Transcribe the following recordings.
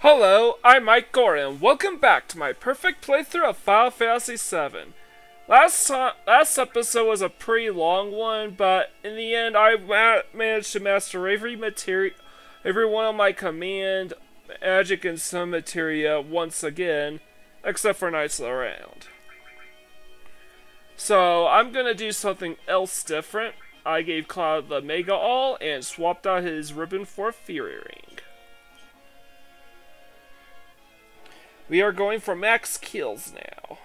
Hello, I'm Mike Gordon. Welcome back to my perfect playthrough of Final Fantasy VII. Last episode was a pretty long one, but in the end, I managed to master every one of my command, magic, and some materia once again, except for Knights of the Round. So I'm gonna do something else different. I gave Cloud the Mega All and swapped out his ribbon for a Fury Ring. We are going for max kills now.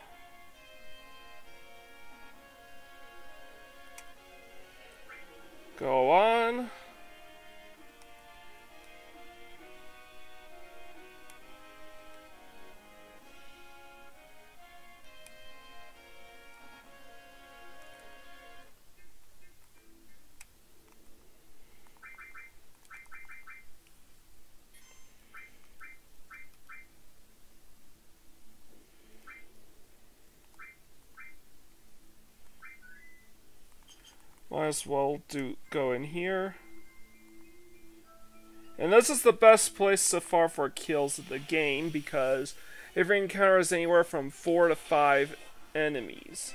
Go on. Might as well go in here. And this is the best place so far for kills in the game because it encounters anywhere from 4 to 5 enemies.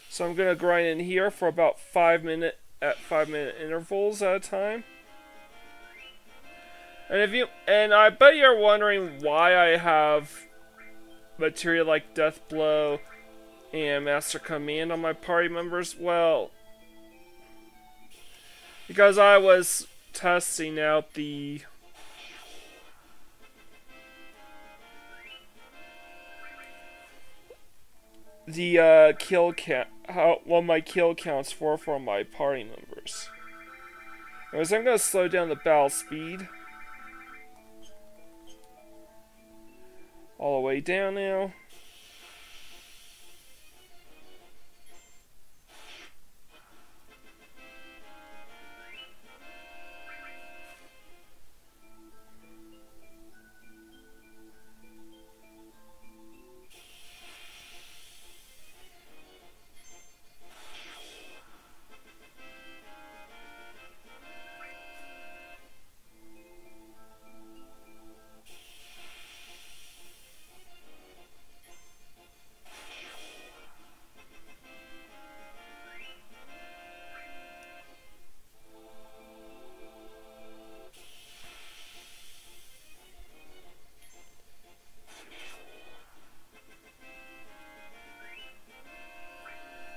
So I'm gonna grind in here for about 5 minute intervals at a time. And I bet you're wondering why I have materia like Death Blow and Master Command on my party members. Well, because I was testing out the kill count, what my kill counts for my party members. Anyways, I'm gonna slow down the battle speed all the way down now.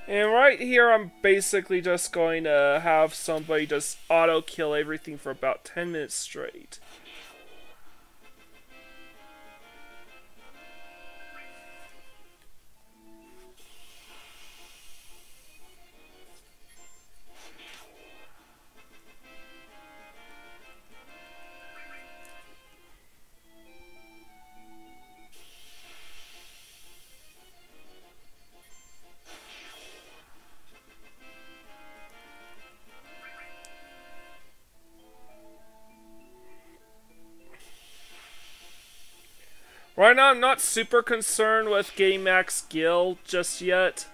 And right here, I'm basically just going to have somebody just auto-kill everything for about 10 minutes straight. Right now, I'm not super concerned with getting max gil just yet.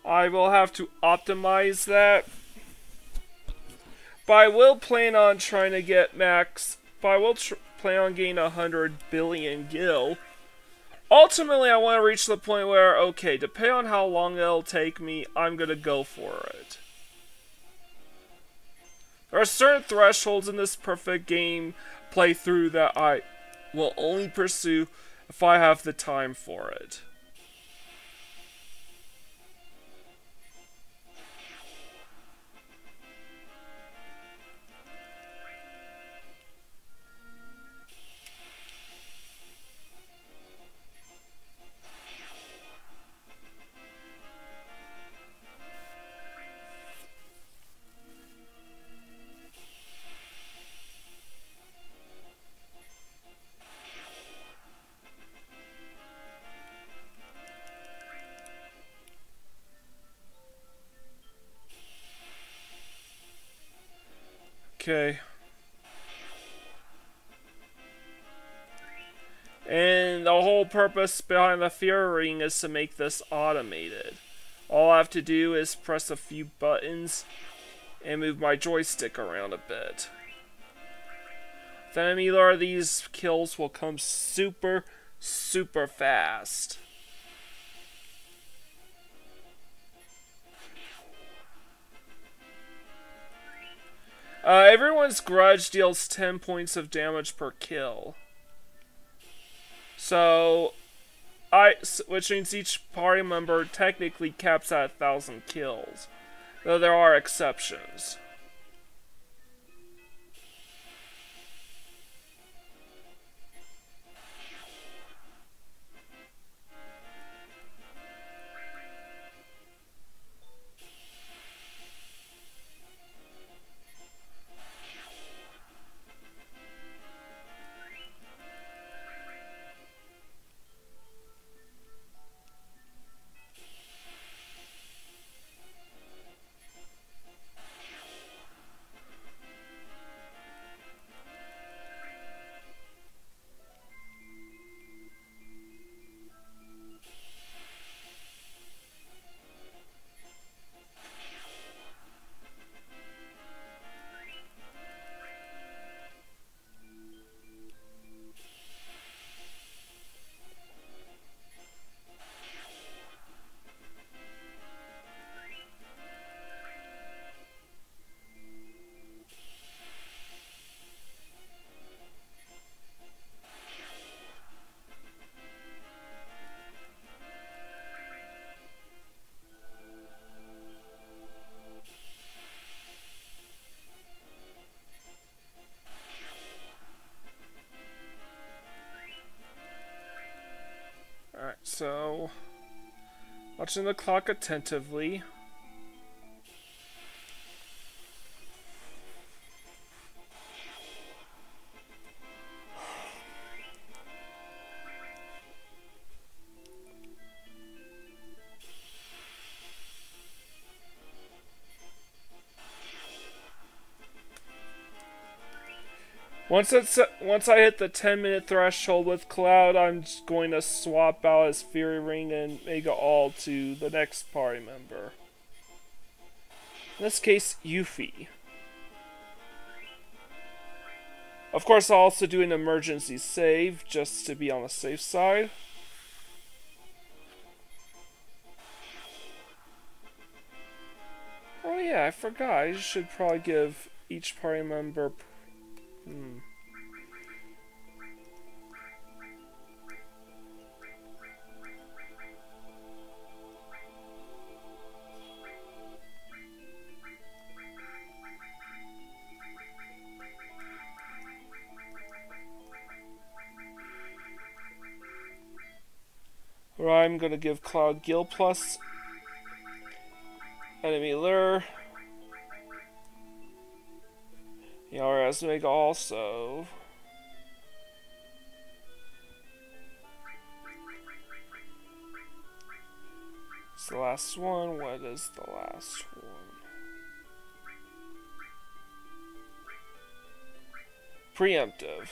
I will have to optimize that. But I will plan on trying to get max. But I will plan on getting 100 billion gil. Ultimately, I want to reach the point where, okay, depending on how long it'll take me, I'm gonna go for it. There are certain thresholds in this perfect game playthrough that I will only pursue if I have the time for it. Okay. And the whole purpose behind the Fury Ring is to make this automated. All I have to do is press a few buttons and move my joystick around a bit. Then either of these kills will come super fast. Everyone's grudge deals 10 points of damage per kill. So, which means each party member technically caps at 1,000 kills, though there are exceptions. Alright, so watching the clock attentively. Once I hit the 10-minute threshold with Cloud, I'm just going to swap out his Fury Ring and Mega All to the next party member. In this case, Yuffie. Of course, I'll also do an emergency save, just to be on the safe side. Oh yeah, I forgot. I should probably give each party member... Right, I'm gonna give Cloud Gil plus enemy lure. Yara's Mega also. It's the last one. What is the last one? Preemptive.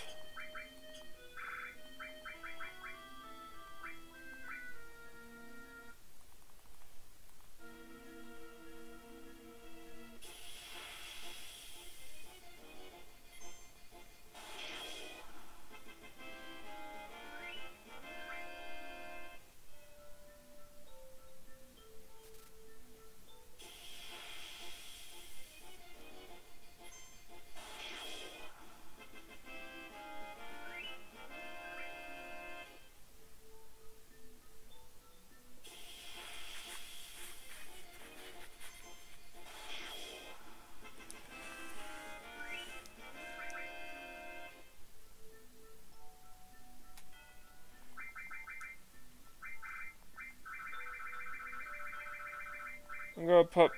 I'm gonna put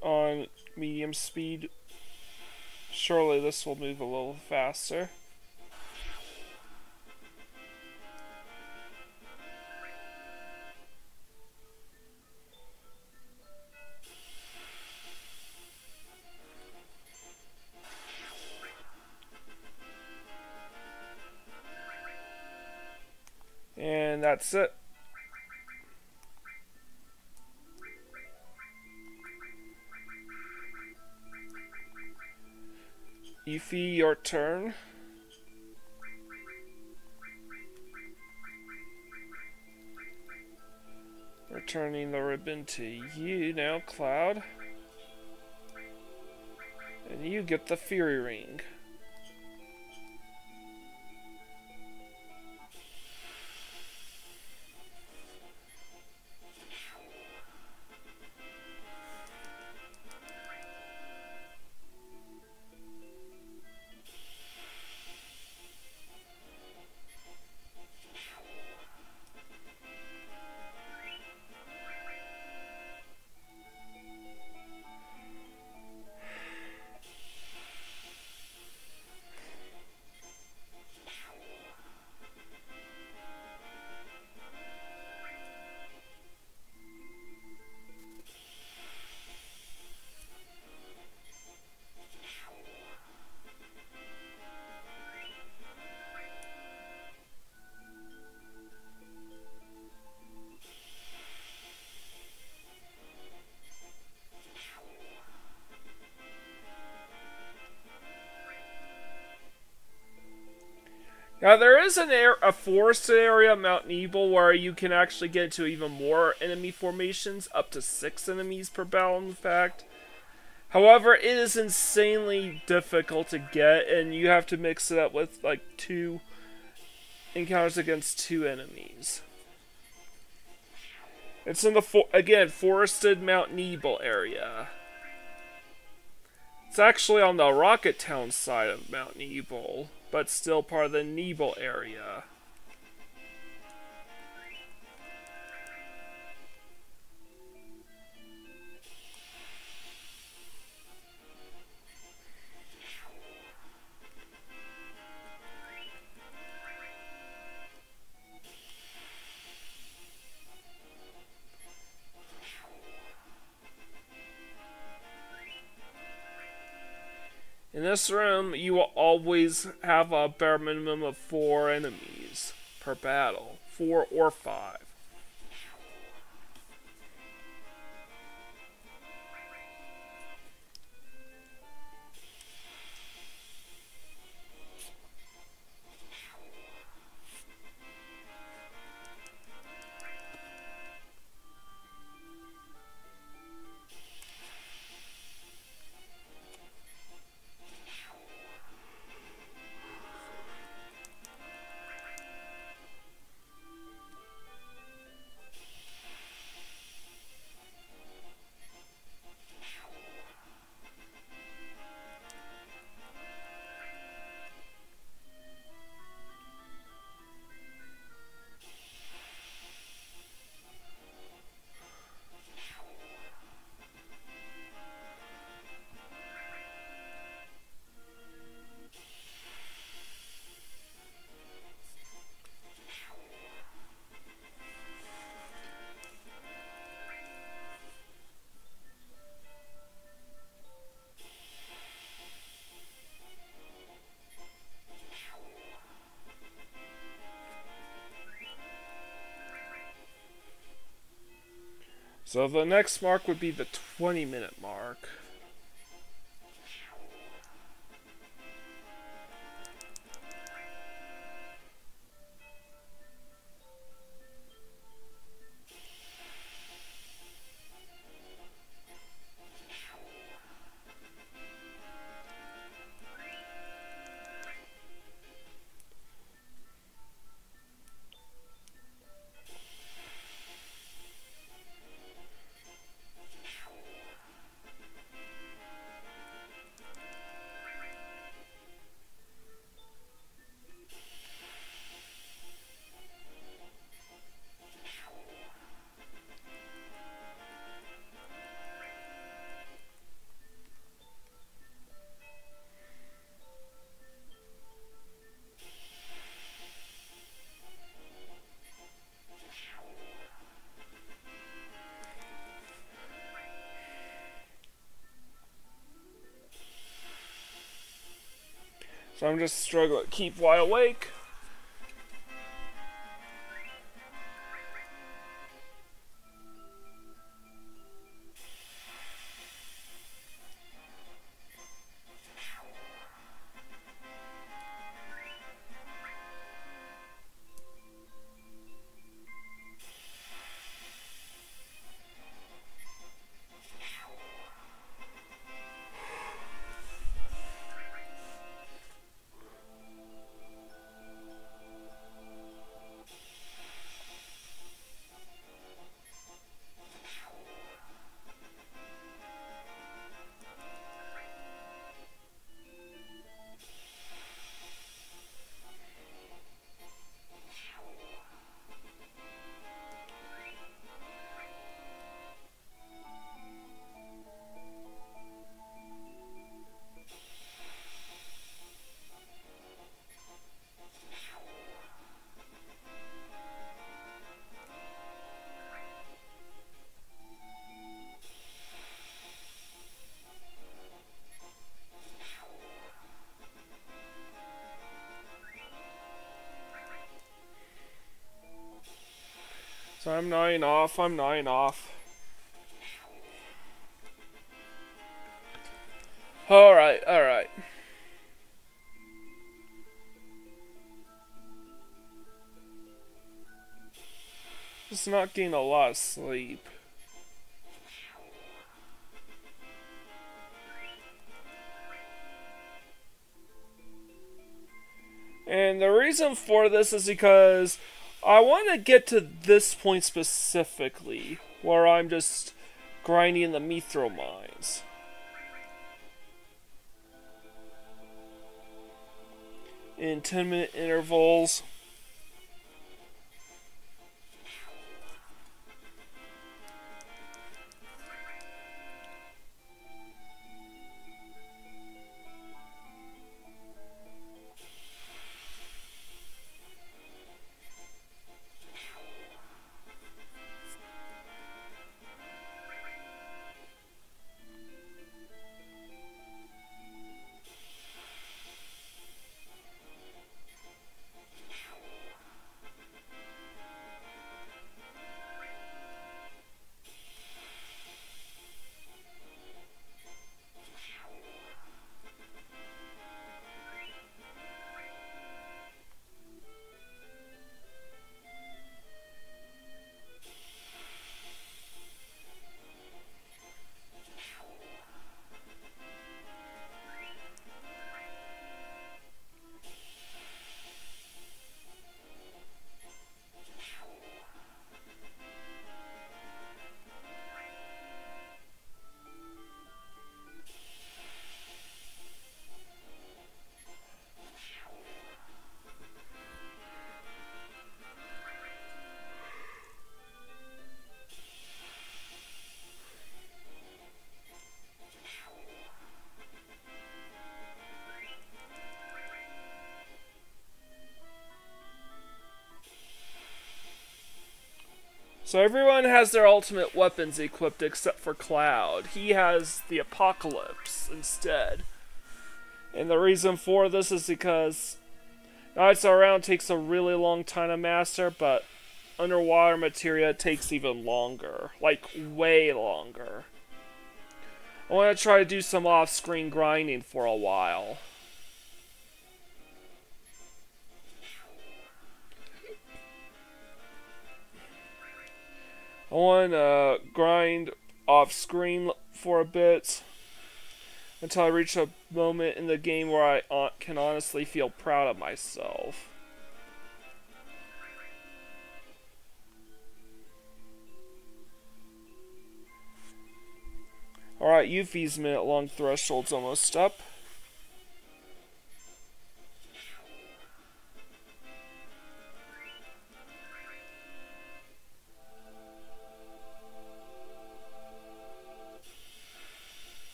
on medium speed. Surely this will move a little faster. that's it. Yuffie, your turn. Returning the ribbon to you now, Cloud. And you get the Fury Ring. Now there is a forested area, Mount Nebel, where you can actually get into even more enemy formations, up to 6 enemies per battle in fact. However, it is insanely difficult to get, and you have to mix it up with like 2 encounters against 2 enemies. It's in the, again, forested Mount Nebel area. It's actually on the Rocket Town side of Mount Nebel, but still part of the Nebel area. In this room, you will always have a bare minimum of 4 enemies per battle. 4 or 5. So the next mark would be the 20-minute mark. So I'm just struggling to keep wide awake. So I'm 9 off, I'm 9 off. Alright, alright. Just not getting a lot of sleep. And the reason for this is because I want to get to this point specifically, where I'm just grinding the Mythril Mines. In 10-minute intervals. So everyone has their ultimate weapons equipped except for Cloud. He has the Apocalypse instead. And the reason for this is because Knights Around takes a really long time to master, but Underwater Materia takes even longer. Like, way longer. I want to try to do some off-screen grinding for a while. I want to grind off screen for a bit until I reach a moment in the game where I can honestly feel proud of myself. Alright, Yuffie's minute-long threshold's almost up.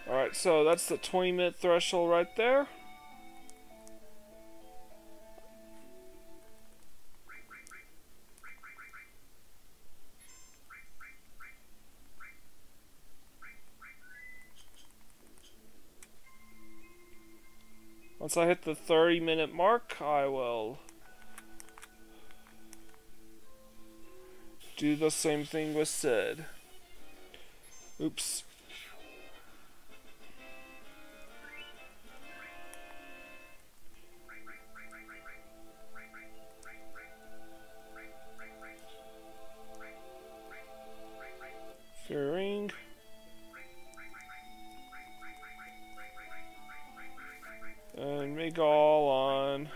Alright, so that's the 20-minute threshold right there. Once I hit the 30-minute mark, I will do the same thing with Cid. Oops. Fearing. And make all on.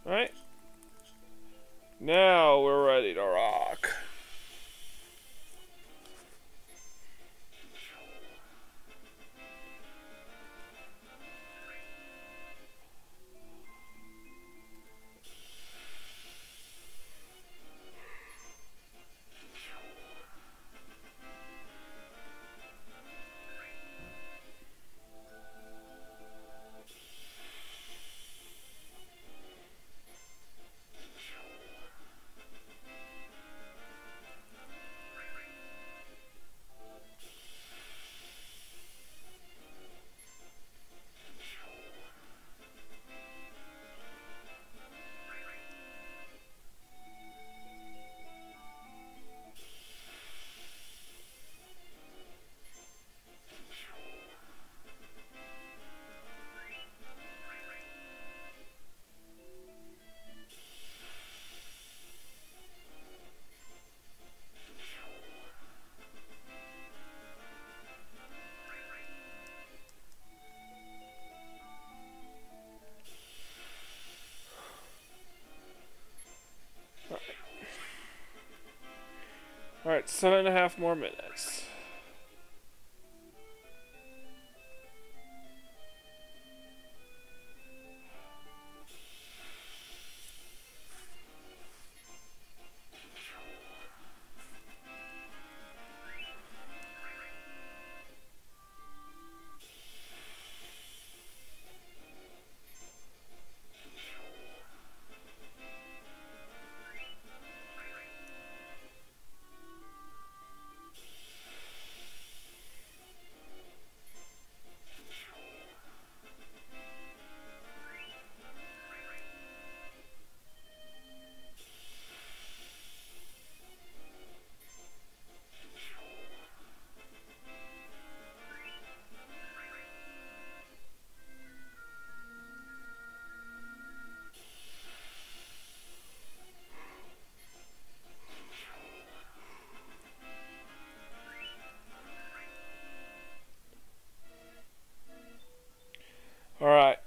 Alright. Now we're ready to rock. 7.5 more minutes. Alright.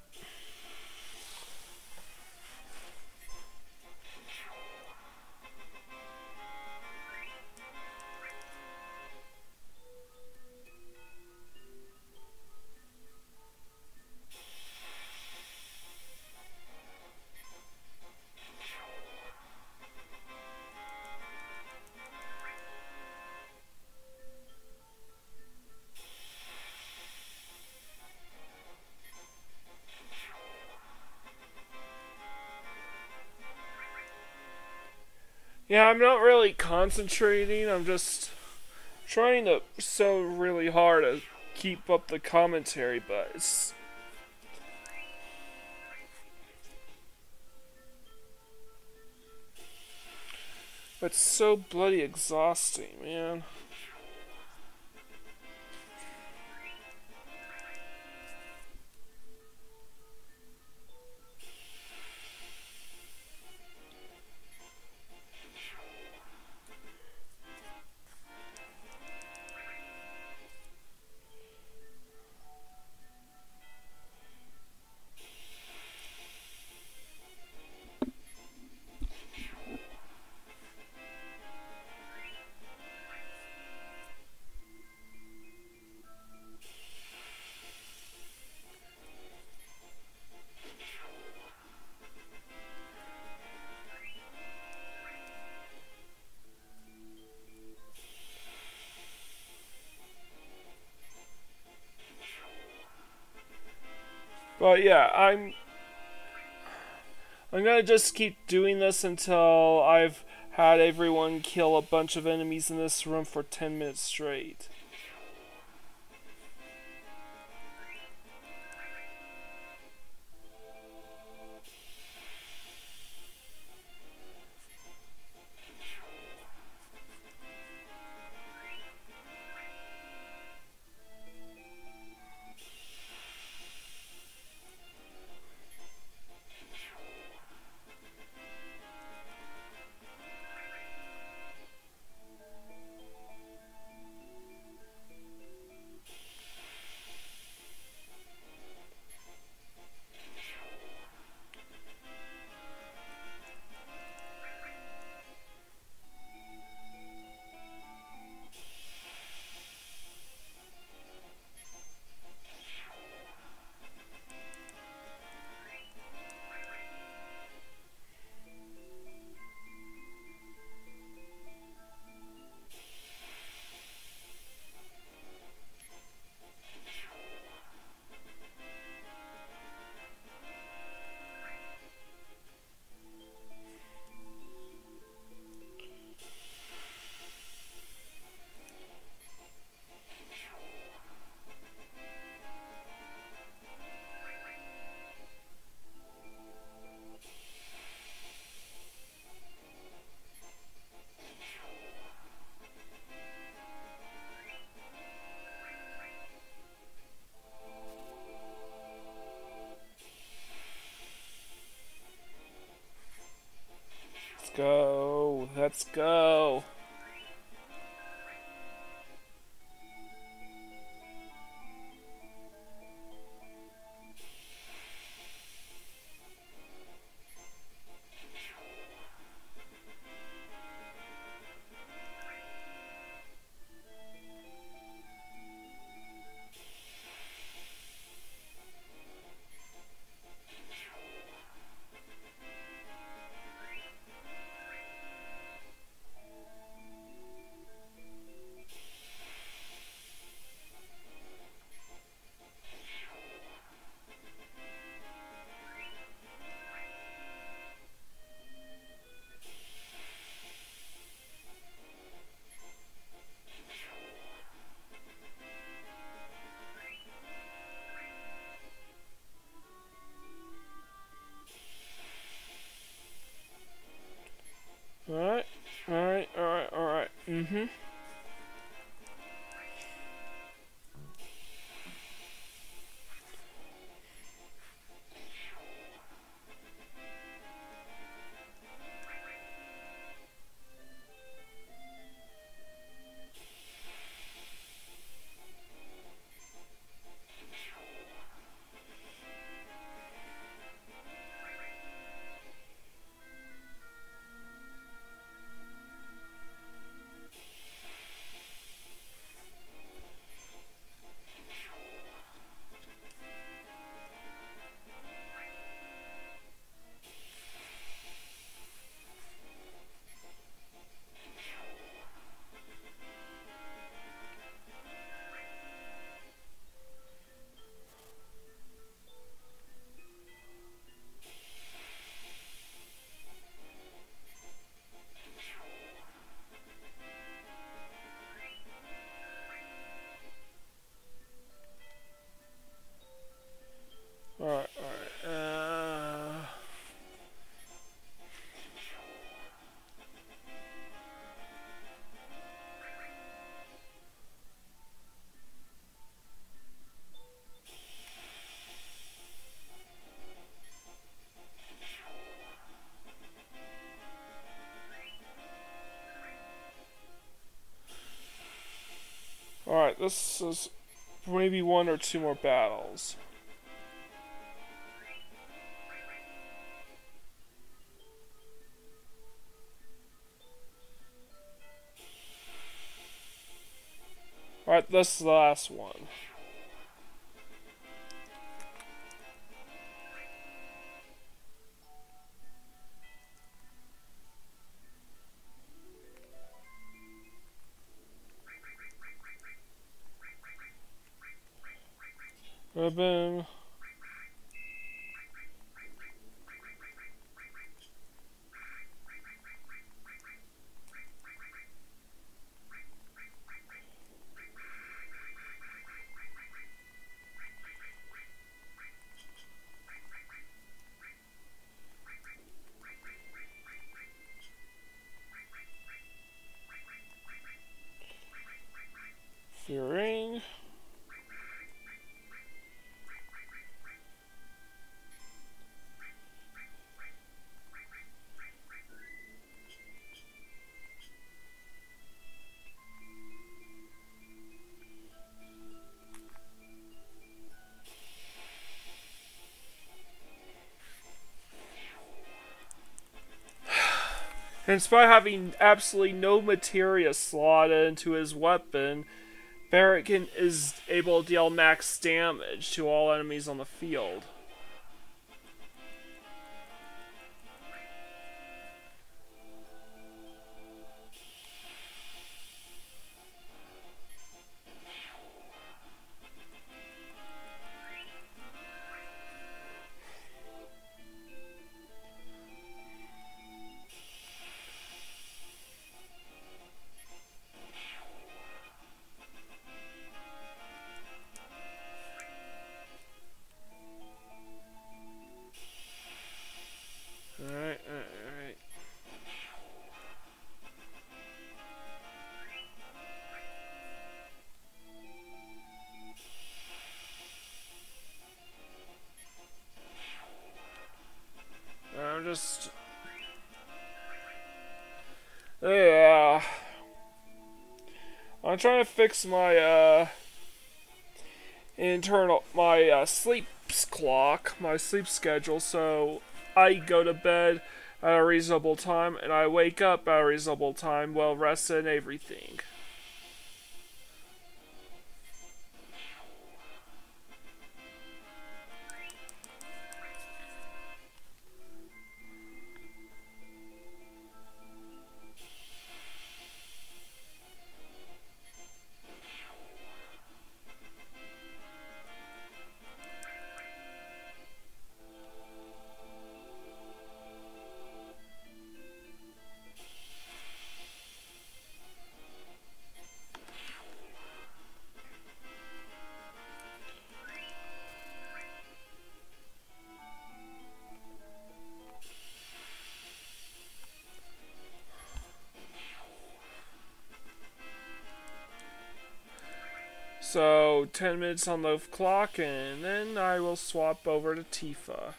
Yeah, I'm not really concentrating, I'm just trying to so really hard to keep up the commentary, but it's so bloody exhausting, man. But yeah, I'm gonna just keep doing this until I've had everyone kill a bunch of enemies in this room for 10 minutes straight. Let's go. Let's go. Alright, this is maybe 1 or 2 more battles. Alright, this is the last one. Ribbon. Fearing. And despite having absolutely no materia slotted into his weapon, Barret is able to deal max damage to all enemies on the field. Alright. I'm just... Yeah. I'm trying to fix my, sleep clock, my sleep schedule, so I go to bed at a reasonable time, and I wake up at a reasonable time, well rested and everything. So, 10 minutes on the clock, and then I will swap over to Tifa.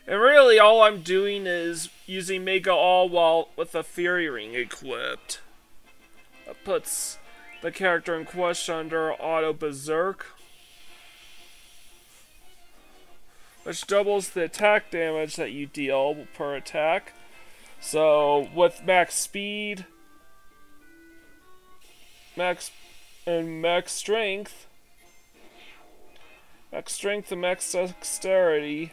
And really, all I'm doing is using Mega All while with the Fury Ring equipped. That puts the character in question under Auto Berserk, which doubles the attack damage that you deal per attack. So, with max speed, max strength, and max dexterity,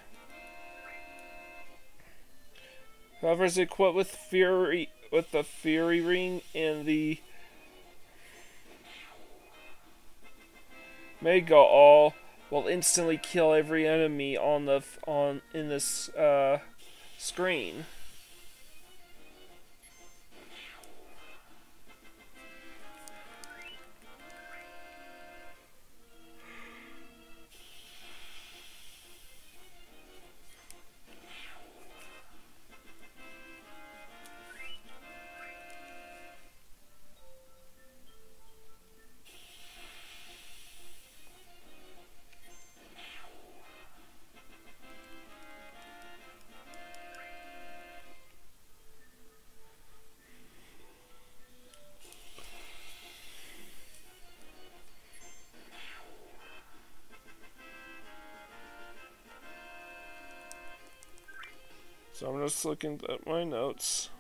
whoever's equipped with the Fury Ring and the Mega All will instantly kill every enemy in this screen. I'm just looking at my notes.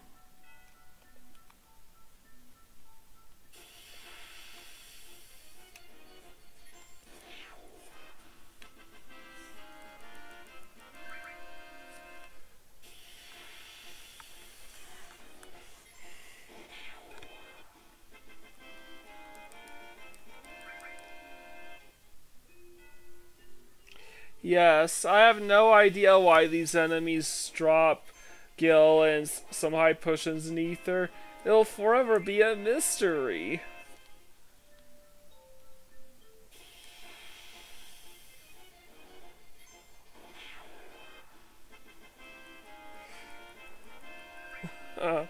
Yes, I have no idea why these enemies drop Gil and some high potions in ether. It'll forever be a mystery. uh.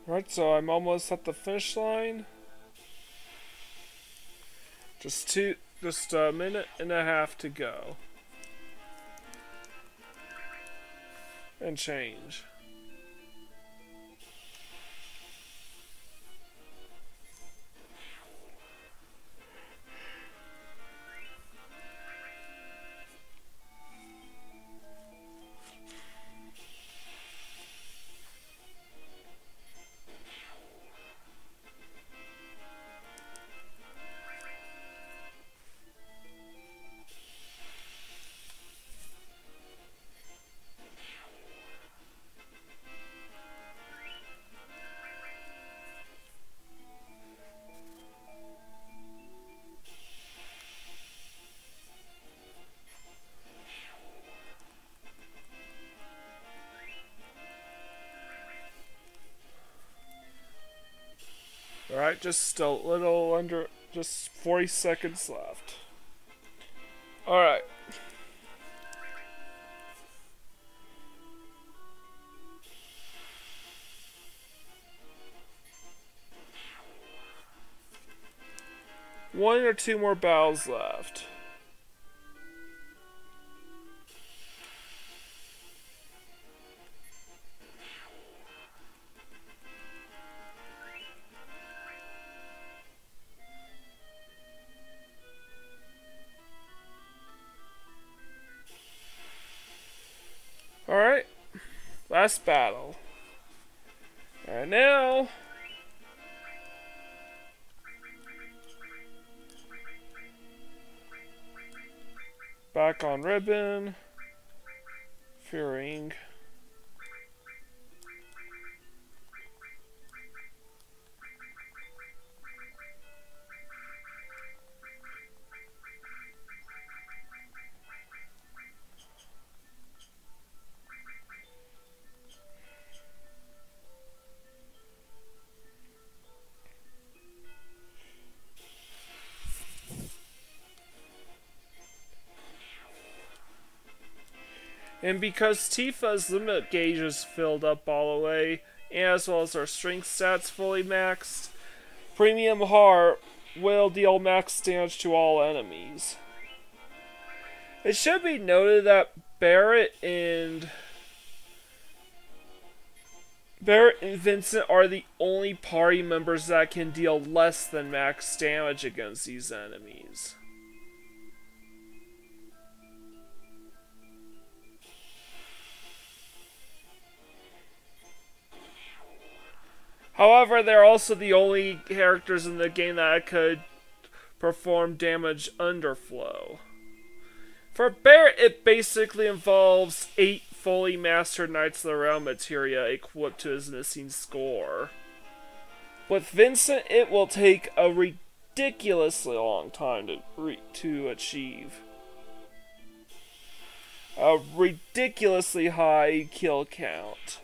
Right, so I'm almost at the finish line. Just a minute and a half to go. And change. Alright, just a little under, just 40 seconds left. Alright. One or two more battles left. Alright, last battle. And now, back on ribbon, fearing. And because Tifa's limit gauge is filled up all the way, as well as her strength stats fully maxed, Premium Heart will deal max damage to all enemies. It should be noted that Barret and Vincent are the only party members that can deal less than max damage against these enemies. However, they're also the only characters in the game that could perform damage underflow. For Barret, it basically involves 8 fully mastered Knights of the Realm materia equipped to his missing score. With Vincent, it will take a ridiculously long time to achieve. A ridiculously high kill count.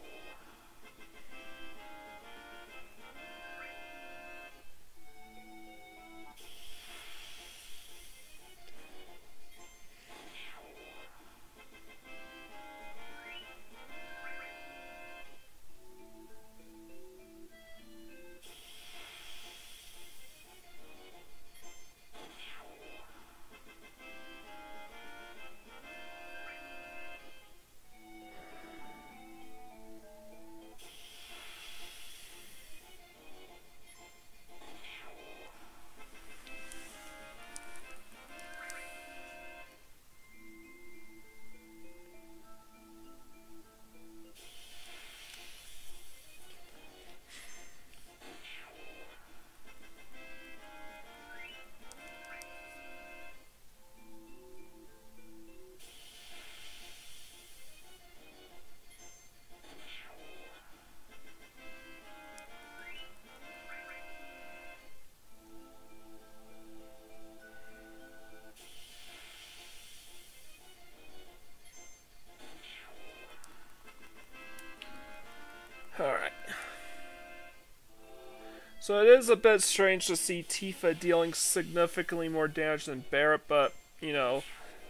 Alright. So it is a bit strange to see Tifa dealing significantly more damage than Barret, but, you know,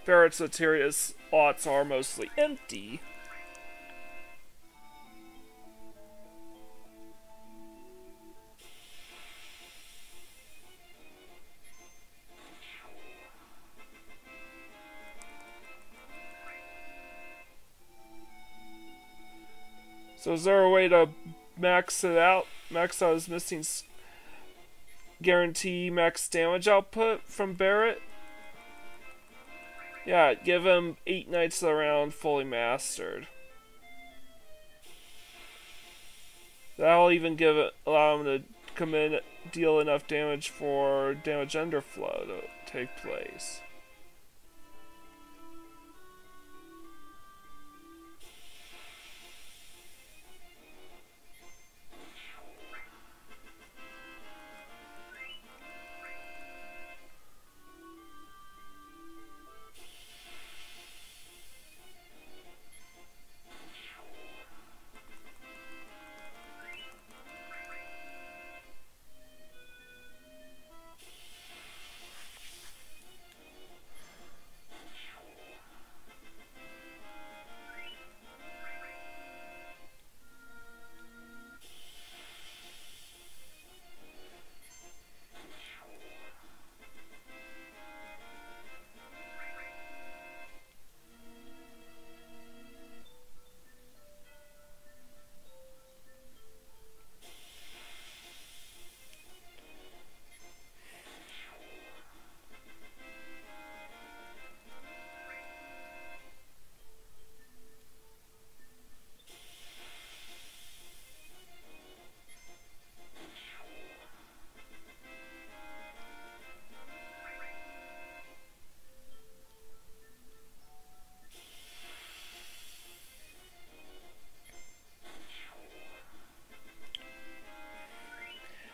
Barret's materia slots are mostly empty. So is there a way to max it out? Max out his missing guarantee max damage output from Barret? Yeah, give him 8 Knights of the Round fully mastered. That'll even allow him to come in, deal enough damage for damage underflow to take place.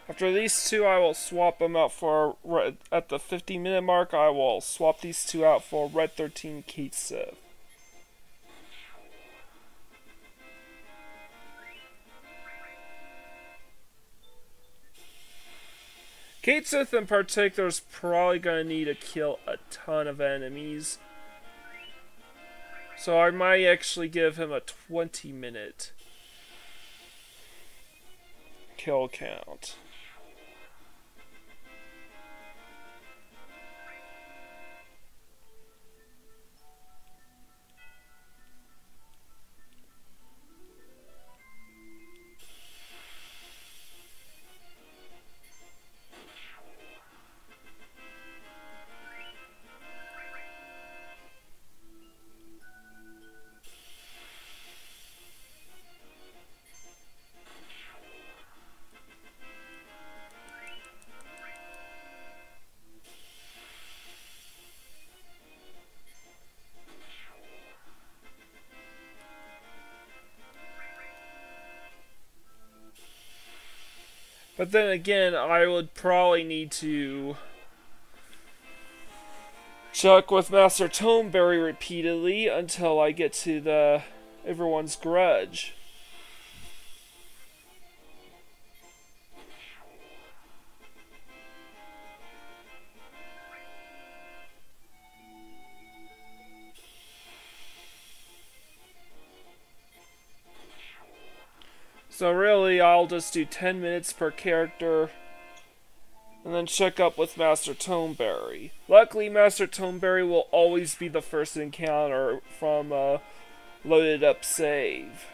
After these two, I will swap them out for, at the 50-minute mark, I will swap these two out for Red 13 Cait Sith. Cait Sith in particular is probably going to need to kill a ton of enemies. So I might actually give him a 20-minute kill count. But then again, I would probably need to check with Master Toneberry repeatedly until I get to the everyone's grudge. So really, I'll just do 10 minutes per character, and then check up with Master Toneberry. Luckily, Master Toneberry will always be the first encounter from a loaded up save.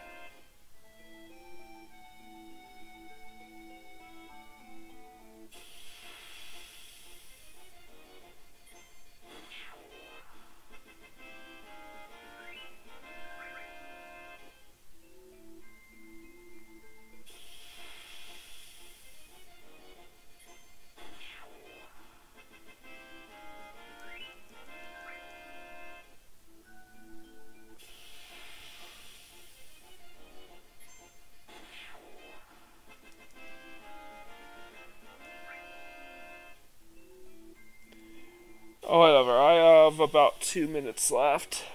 Whatever, I have about 2 minutes left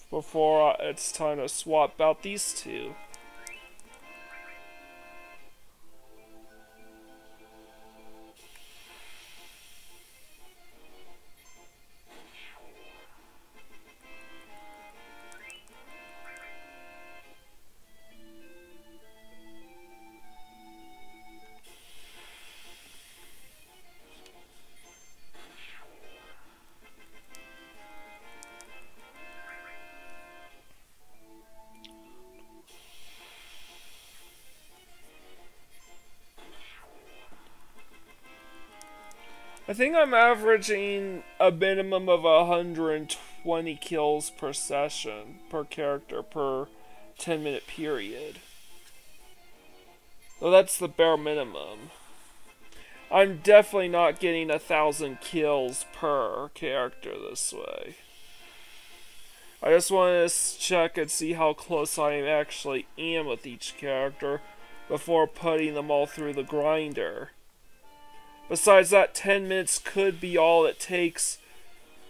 before it's time to swap out these two. I think I'm averaging a minimum of 120 kills per session, per character, per 10-minute period. So that's the bare minimum. I'm definitely not getting 1,000 kills per character this way. I just want to check and see how close I actually am with each character before putting them all through the grinder. Besides that, 10 minutes could be all it takes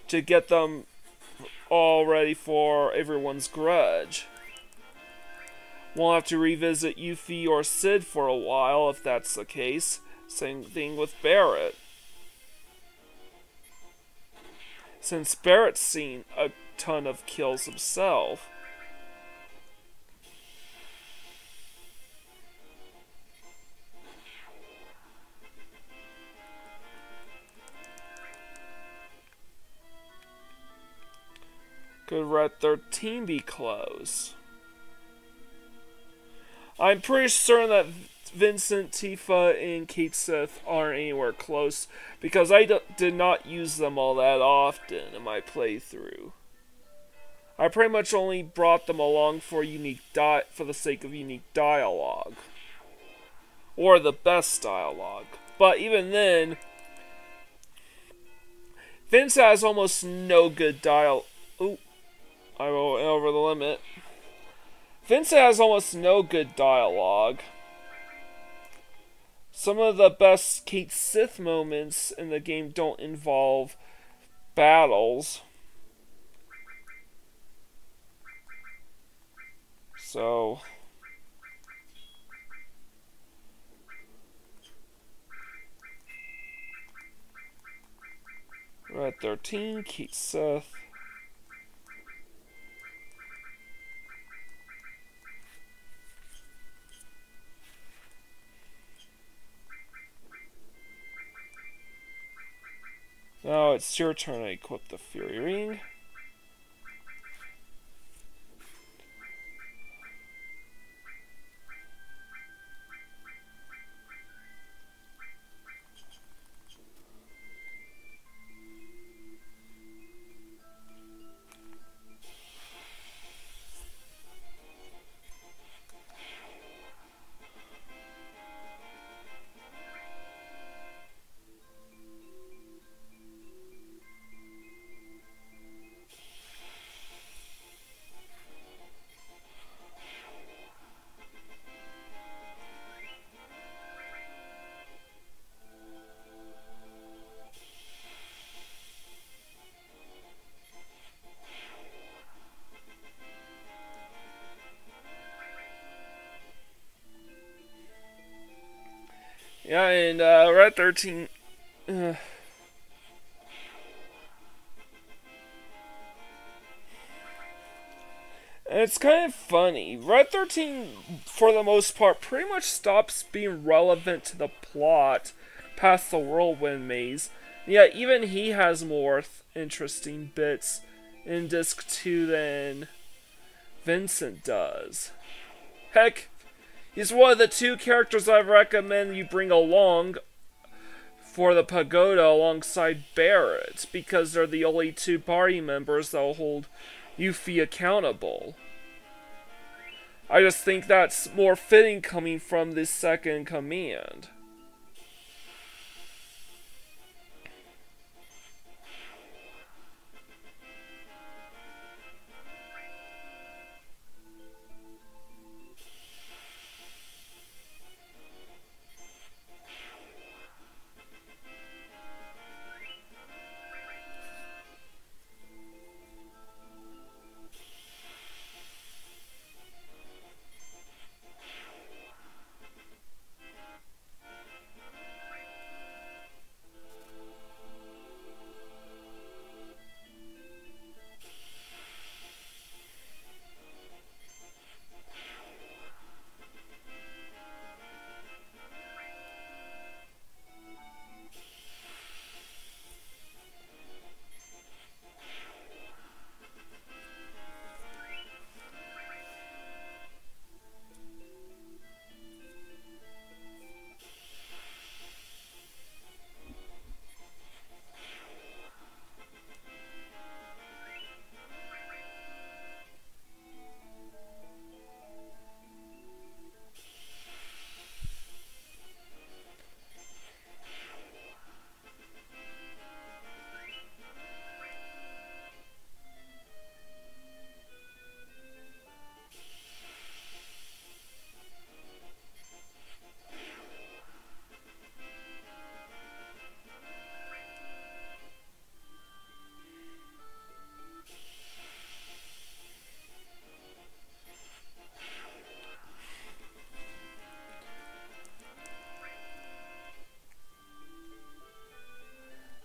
to get them all ready for everyone's grudge. Won't have to revisit Yuffie or Cid for a while if that's the case. Same thing with Barret. Since Barret's seen a ton of kills himself. Could Red 13 be close? I'm pretty certain that Vincent, Tifa, and Cait Sith aren't anywhere close because I did not use them all that often in my playthrough. I pretty much only brought them along for for the sake of unique dialogue. Or the best dialogue. But even then, Vince has almost no good dialogue. Ooh. I went over the limit. Vincent has almost no good dialogue. Some of the best Cait Sith moments in the game don't involve battles. So... Red 13, Cait Sith. Now it's your turn to equip the Fury Ring. Yeah, and Red 13. And it's kind of funny. Red 13, for the most part, pretty much stops being relevant to the plot past the Whirlwind Maze. Yeah, even he has more interesting bits in Disc 2 than Vincent does. Heck, he's one of the 2 characters I recommend you bring along for the Pagoda alongside Barret, because they're the only 2 party members that will hold Yuffie accountable. I just think that's more fitting coming from this second in command.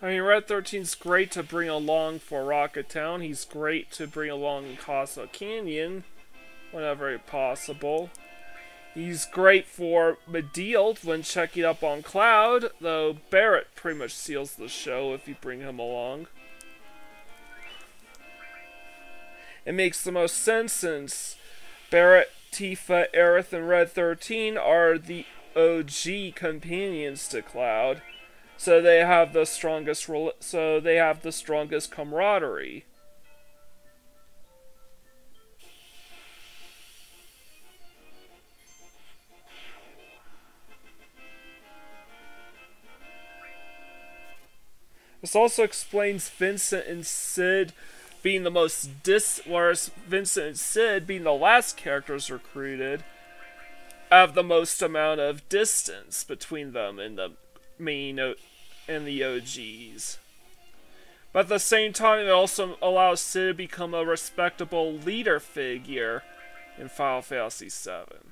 I mean, Red 13's great to bring along for Rocket Town. He's great to bring along in Casa Canyon whenever possible. He's great for Medialt when checking up on Cloud, though Barret pretty much seals the show if you bring him along. It makes the most sense since Barret, Tifa, Aerith, and Red 13 are the OG companions to Cloud. So they have the strongest camaraderie. This also explains Vincent and Cid being the most whereas Vincent and Cid being the last characters recruited have the most amount of distance between them and the main and the OGs. But at the same time, it also allows Cid to become a respectable leader figure in Final Fantasy VII.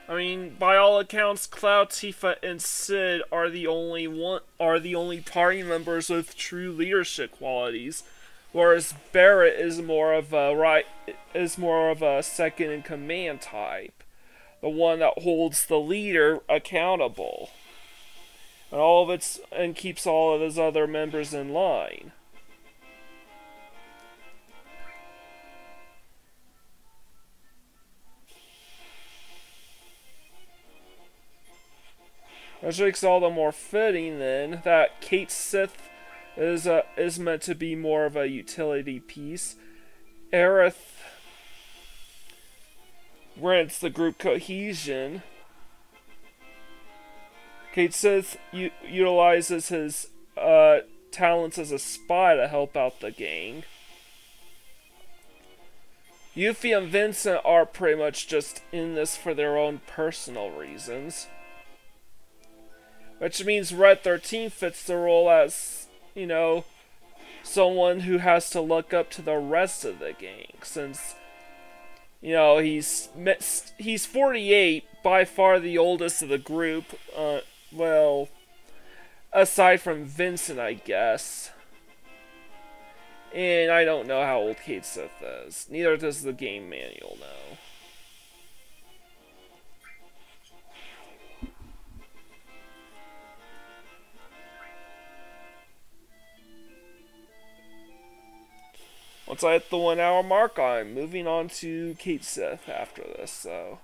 I mean, by all accounts, Cloud, Tifa, and Cid are the only party members with true leadership qualities, whereas Barret is more of a second in command type, the one that holds the leader accountable, and keeps all of his other members in line. Which makes all the more fitting then that Cait Sith is meant to be more of a utility piece. Aerith rents the group cohesion. Cait Sith utilizes his talents as a spy to help out the gang. Yuffie and Vincent are pretty much just in this for their own personal reasons. Which means Red 13 fits the role as, someone who has to look up to the rest of the gang, since, he's 48, by far the oldest of the group, well, aside from Vincent, I guess. And I don't know how old Cait Sith is. Neither does the game manual know. Once I hit the 1 hour mark, I'm moving on to Cait Sith after this, so.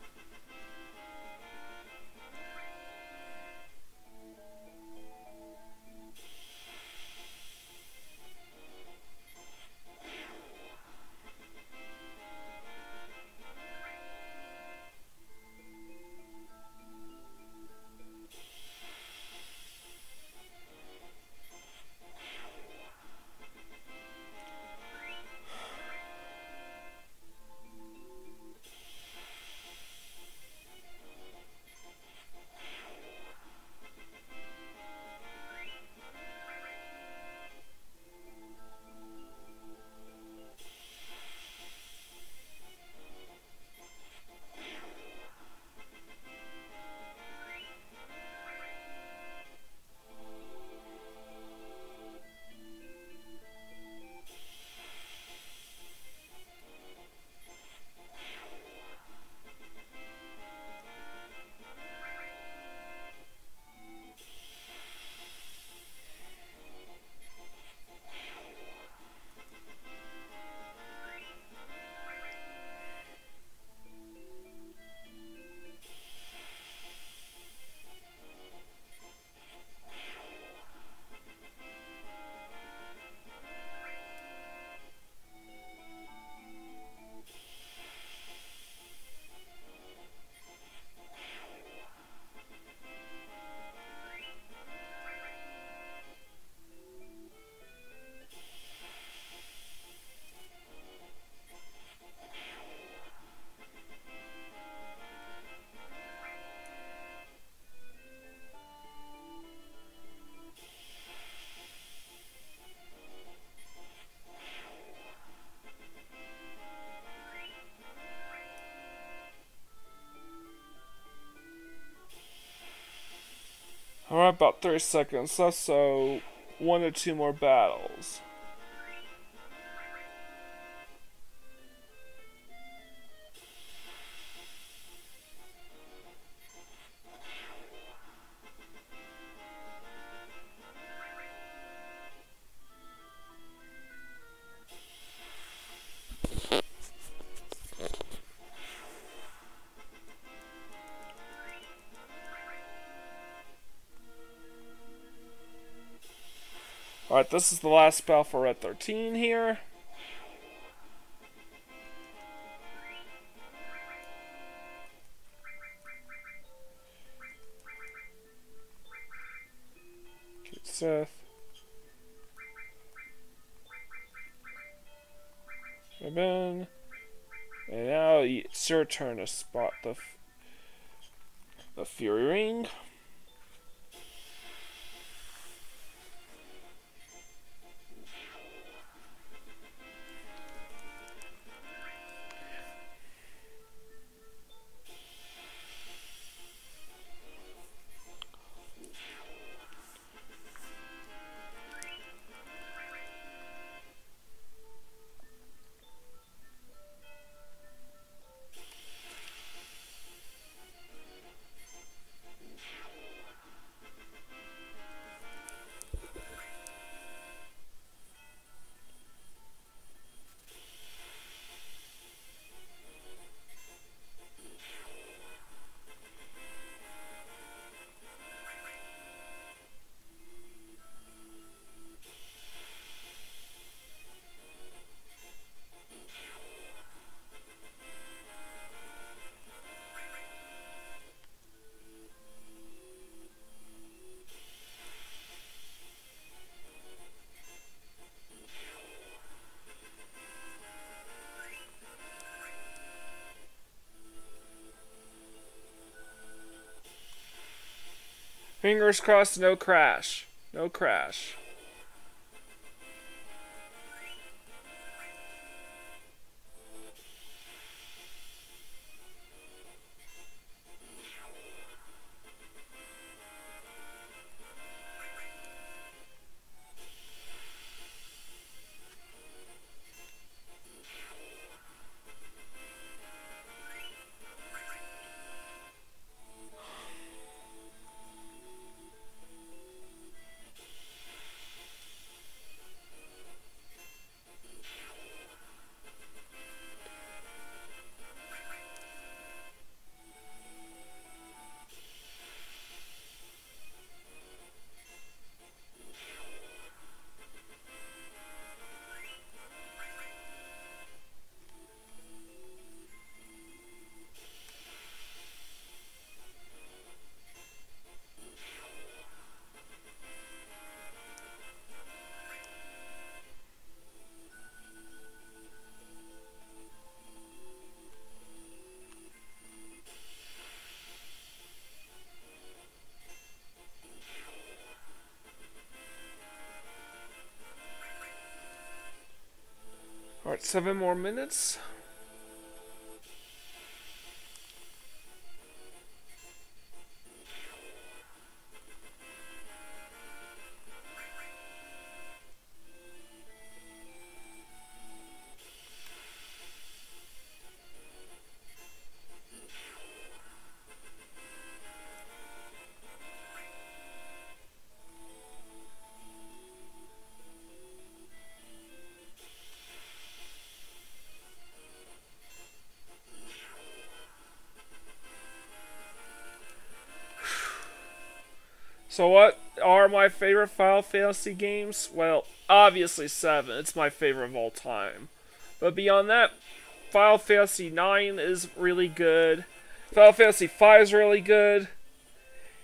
Alright, about 30 seconds left, so 1 or 2 more battles. Alright, this is the last spell for Red 13 here. Cait Sith. Ribbon. And now it's your turn to spot the Fury Ring. Fingers crossed, no crash. No crash. Alright, 7 more minutes. So what are my favorite Final Fantasy games? Well, obviously 7. It's my favorite of all time. But beyond that, Final Fantasy 9 is really good. Final Fantasy 5 is really good.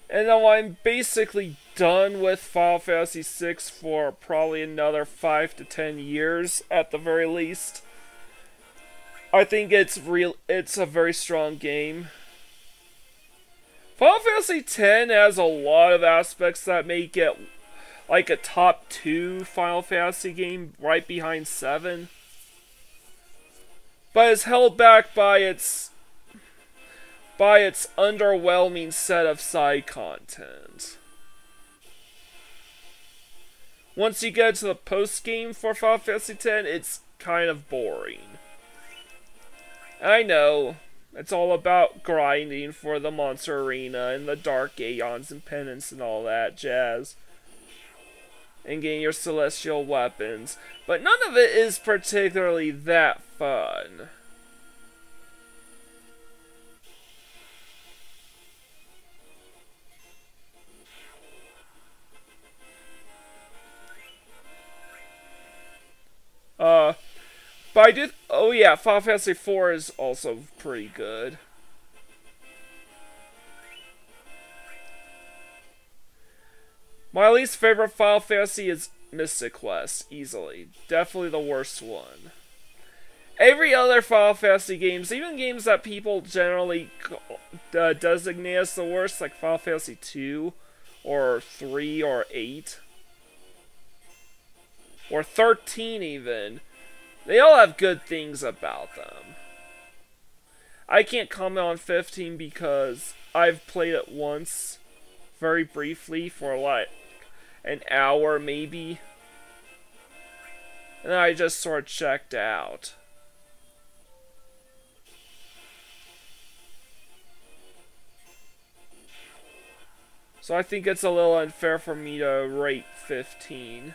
And then I'm basically done with Final Fantasy 6 for probably another 5 to 10 years at the very least. I think it's a very strong game. Final Fantasy X has a lot of aspects that make it like a top 2 Final Fantasy game right behind 7. But it's held back by its underwhelming set of side content. Once you get to the post game for Final Fantasy X, it's kind of boring. I know. It's all about grinding for the monster arena and the dark aeons and penance and all that jazz. And getting your celestial weapons. But none of it is particularly that fun. But I did. Oh yeah, Final Fantasy IV is also pretty good. My least favorite Final Fantasy is Mystic Quest, easily. Definitely the worst one. Every other Final Fantasy games, even games that people generally designate as the worst, like Final Fantasy II, or 3, or 8, or 13 even, they all have good things about them. I can't comment on 15 because I've played it once, very briefly, for like an hour maybe. And I just sort of checked out. So I think it's a little unfair for me to rate 15.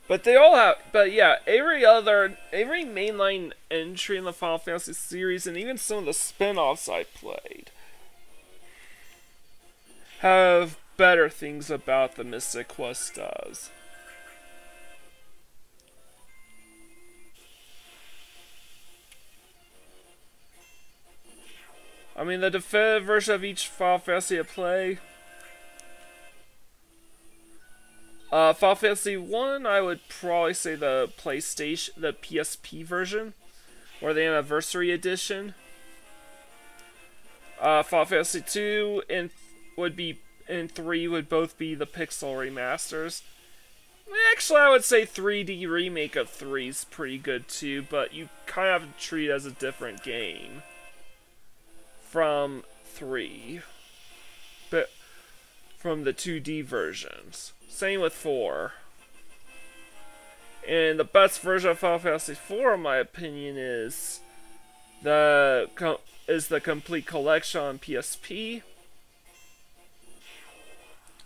But they all have, but yeah, every mainline entry in the Final Fantasy series, and even some of the spin-offs I played, have better things about the Mystic Quest does. I mean, the definitive version of each Final Fantasy I play, Final Fantasy 1, I would probably say the PSP version, or the Anniversary Edition. Final Fantasy 2 and 3 would both be the Pixel remasters. Actually, I would say 3D remake of 3 is pretty good too, but you kind of have to treat it as a different game from 3, but from the 2D versions. Same with 4. And the best version of Final Fantasy 4, in my opinion, is the complete collection on PSP.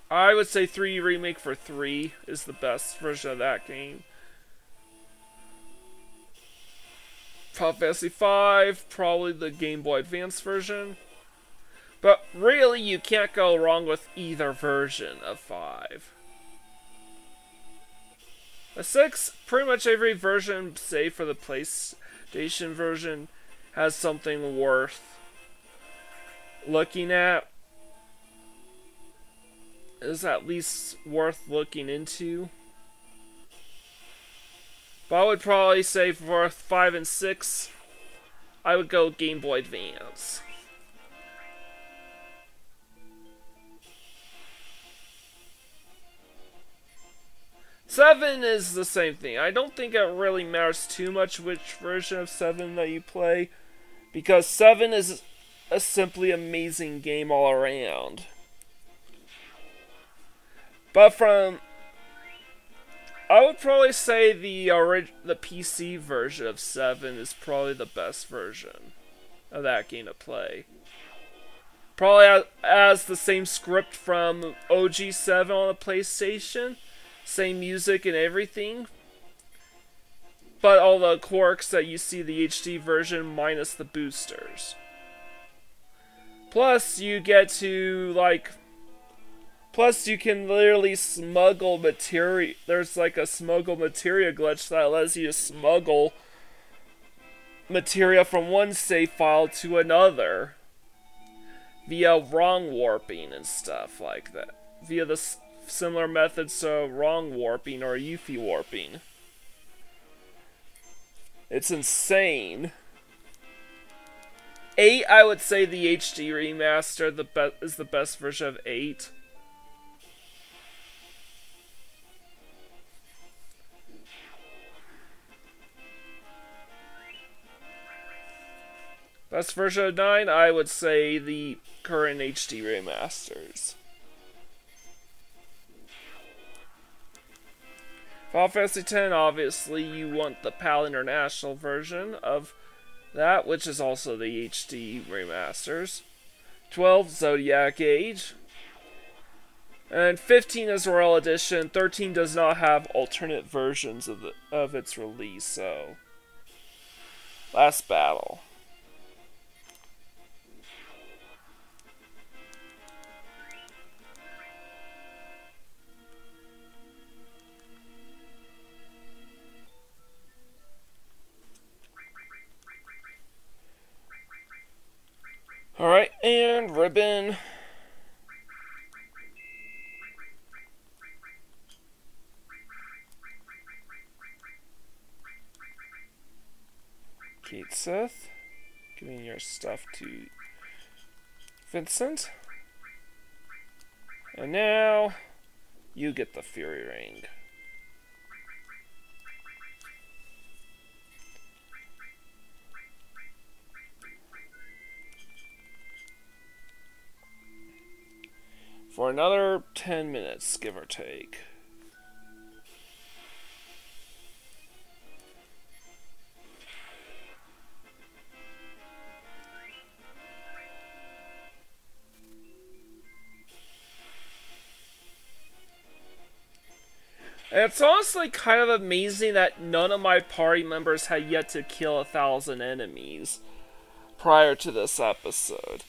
I would say 3D remake for 3 is the best version of that game. Final Fantasy 5, probably the Game Boy Advance version. But really, you can't go wrong with either version of 5. A 6, pretty much every version, save for the PlayStation version, has something worth looking at. Is at least worth looking into. But I would probably say for 5 and 6, I would go Game Boy Advance. Seven is the same thing. I don't think it really matters too much which version of 7 that you play, because 7 is a simply amazing game all around. But I would probably say the PC version of 7 is probably the best version of that game to play. Probably has the same script from OG 7 on the PlayStation. Same music and everything, but all the quirks that you see the HD version minus the boosters. Plus you get to plus you can literally smuggle materia. There's like a smuggle materia glitch that allows you to smuggle materia from one save file to another via wrong warping and stuff like that. Via the similar methods to wrong warping or Yuffie warping. It's insane. 8, I would say the HD remaster is the best version of 8. Best version of 9, I would say the current HD remasters. Final Fantasy X, obviously, you want the PAL International version of that, which is also the HD remasters. 12, Zodiac Age. And 15 is Royal Edition. 13 does not have alternate versions of its release, so... Last Battle. Alright, and ribbon. Cait Sith, giving your stuff to Vincent. And now, you get the Fury Ring. For another 10 minutes, give or take. And it's honestly kind of amazing that none of my party members had yet to kill 1,000 enemies prior to this episode.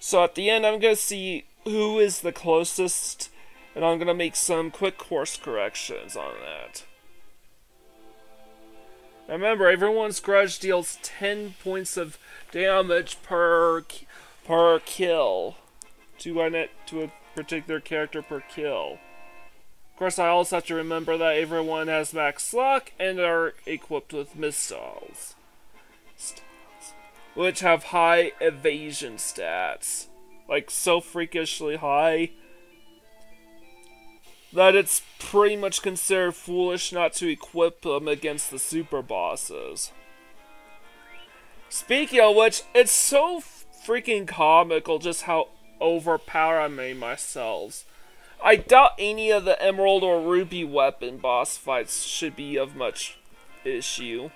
So at the end, I'm going to see who is the closest, and I'm going to make some quick course corrections on that. Now remember, everyone's grudge deals 10 points of damage per kill to a particular character per kill. Of course, I also have to remember that everyone has max luck and are equipped with missiles, which have high evasion stats. Like, so freakishly high that it's pretty much considered foolish not to equip them against the super bosses. Speaking of which, it's so freaking comical just how overpowered I made myself. I doubt any of the Emerald or Ruby weapon boss fights should be of much issue.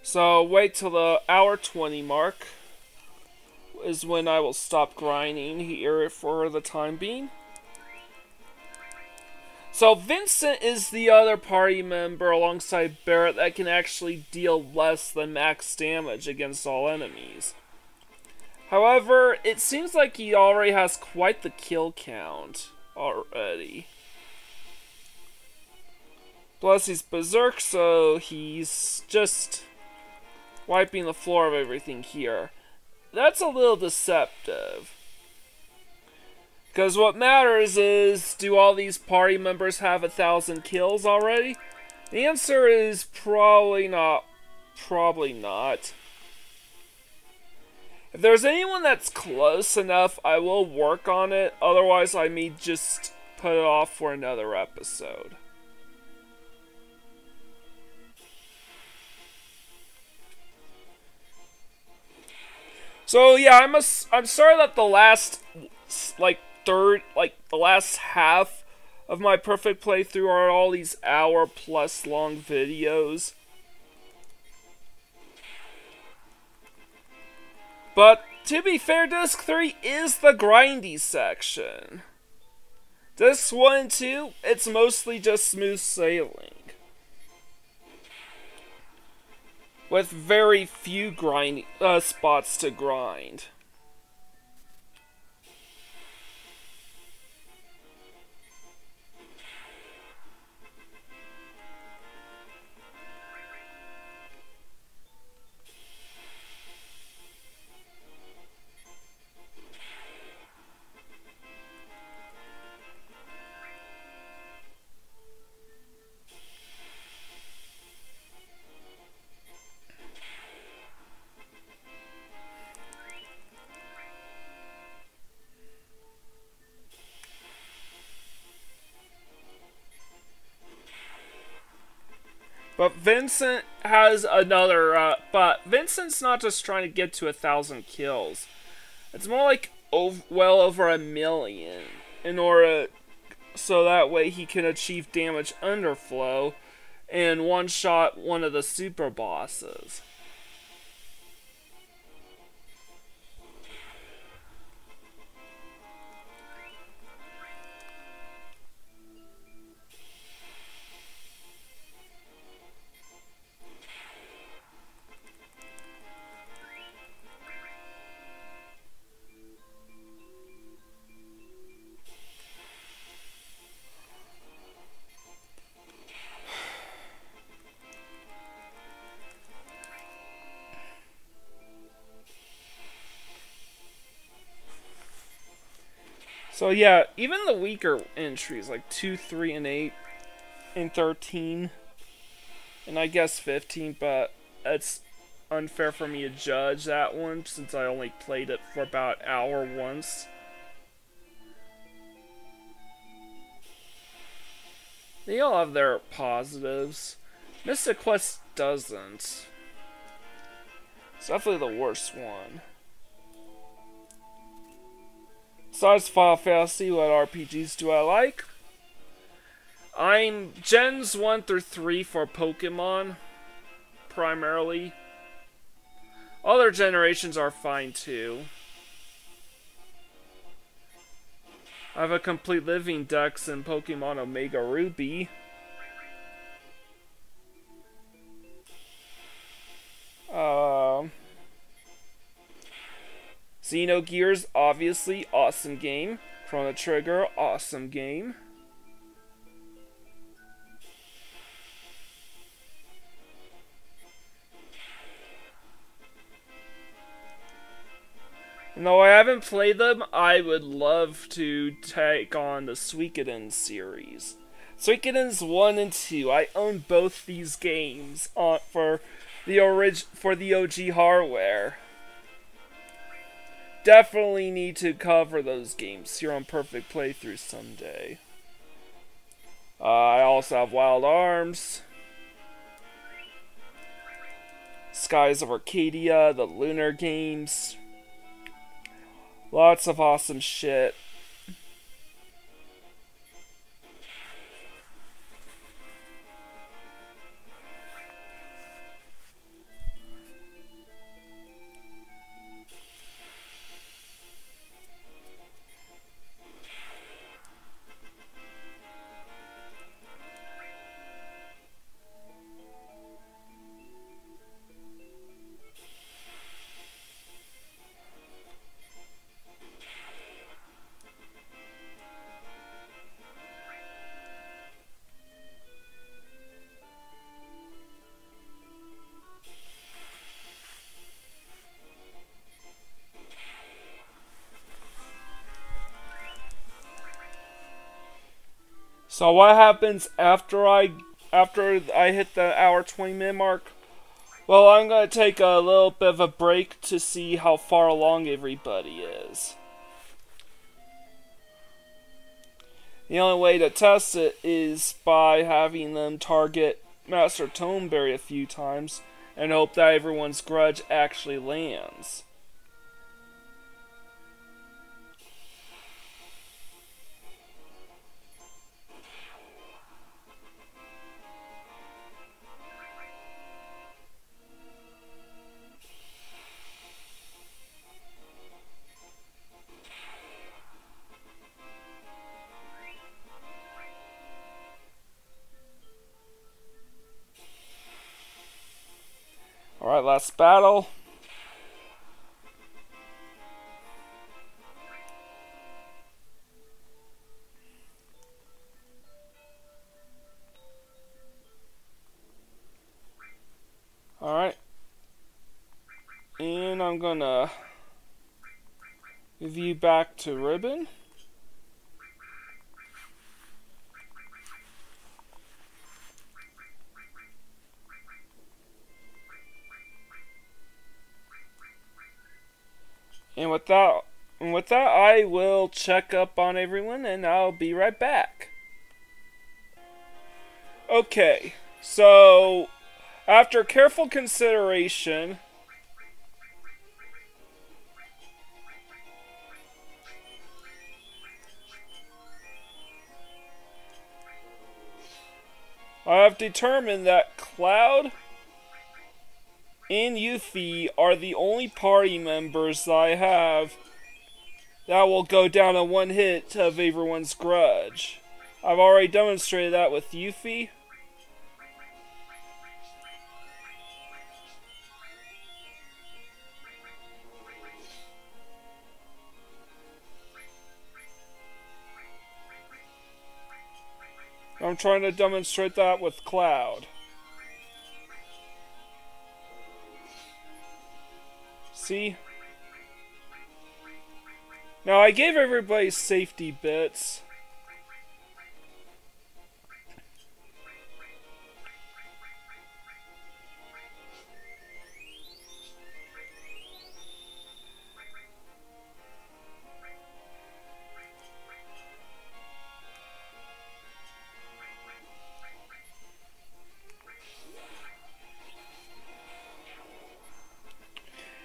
So wait till the hour 20 mark is when I will stop grinding here for the time being. So Vincent is the other party member alongside Barret that can actually deal less than max damage against all enemies. However, it seems like he already has quite the kill count already. Plus he's berserk, so he's just wiping the floor of everything here. That's a little deceptive. Because what matters is, do all these party members have 1,000 kills already? The answer is probably not. Probably not. If there's anyone that's close enough, I will work on it. Otherwise, I may just put it off for another episode. So yeah, I'm sorry that the last the last half of my perfect playthrough are all these hour-plus long videos. But to be fair, Disc 3 is the grindy section. Discs 1 and 2, it's mostly just smooth sailing, with very few spots to grind. But Vincent has another, but Vincent's not just trying to get to 1,000 kills. It's more like well over 1,000,000 in order, so that way he can achieve damage underflow and one-shot one of the super bosses. So yeah, even the weaker entries like 2, 3, and 8, and 13, and I guess 15, but it's unfair for me to judge that one since I only played it for about an hour once. They all have their positives. Mystic Quest doesn't. It's definitely the worst one. Besides Final Fantasy, what RPGs do I like? I'm Gens 1 through 3 for Pokemon, primarily. Other generations are fine too. I have a complete living dex in Pokemon Omega Ruby. Xenogears, obviously, awesome game. Chrono Trigger, awesome game. And though I haven't played them, I would love to take on the Suikoden series. Suikoden's 1 and 2. I own both these games for the OG hardware. Definitely need to cover those games here on Perfect Playthrough someday. I also have Wild Arms, Skies of Arcadia, the Lunar games. Lots of awesome shit. So what happens after I hit the hour 20-minute mark? Well, I'm gonna take a little bit of a break to see how far along everybody is. The only way to test it is by having them target Master Toneberry a few times and hope that everyone's grudge actually lands. Alright, last battle. Alright. And I'm gonna give you back to Ribbon. And with that, I will check up on everyone, and I'll be right back. Okay, so after careful consideration, I have determined that Cloud and Yuffie are the only party members that I have that will go down in one hit of everyone's grudge. I've already demonstrated that with Yuffie. I'm trying to demonstrate that with Cloud. See? Now, I gave everybody safety bits.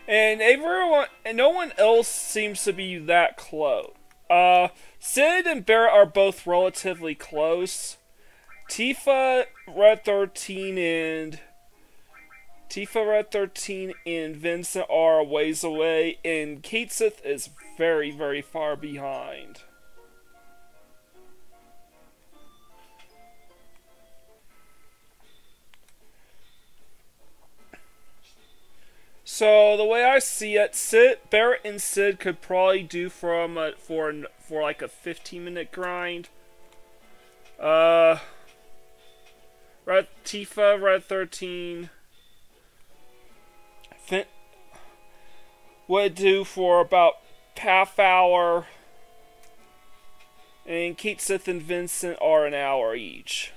And no one else seems to be that close. Cid and Barret are both relatively close. Tifa, Red 13, and Vincent are a ways away, and Cait Sith is very, very far behind. So the way I see it, Barret and Cid could probably do for like a 15-minute grind. Tifa, Red 13 would do for about half hour, and Cait Sith and Vincent are an hour each.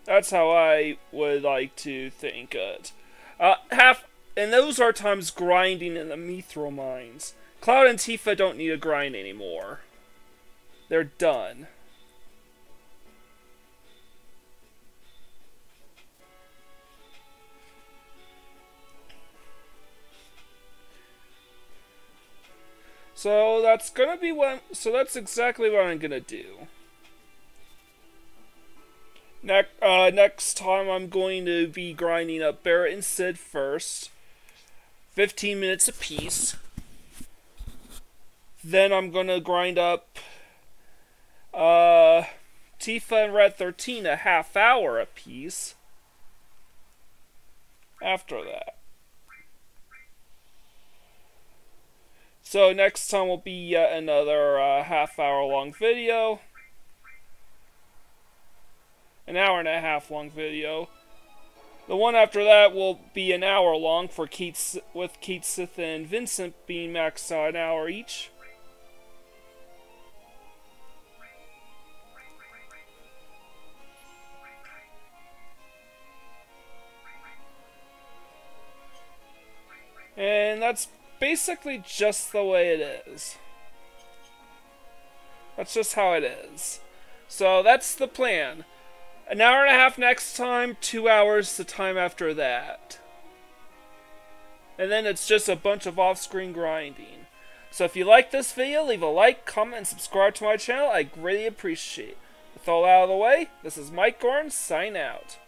That's how I would like to think it. And those are times grinding in the Mythril Mines. Cloud and Tifa don't need to grind anymore. They're done. So that's exactly what I'm gonna do. Next time I'm going to be grinding up Barret and Cid first. 15 minutes apiece. Then I'm going to grind up Tifa and Red 13 a half hour apiece. After that. So next time will be yet another half hour long video. An hour and a half long video. The one after that will be an hour long with Cait Sith and Vincent being maxed out an hour each. And that's basically just the way it is. That's just how it is. So that's the plan. An hour and a half next time, 2 hours the time after that. And then it's just a bunch of off-screen grinding. So if you like this video, leave a like, comment, and subscribe to my channel. I greatly appreciate it. With all out of the way, this is Mike Gorn, sign out.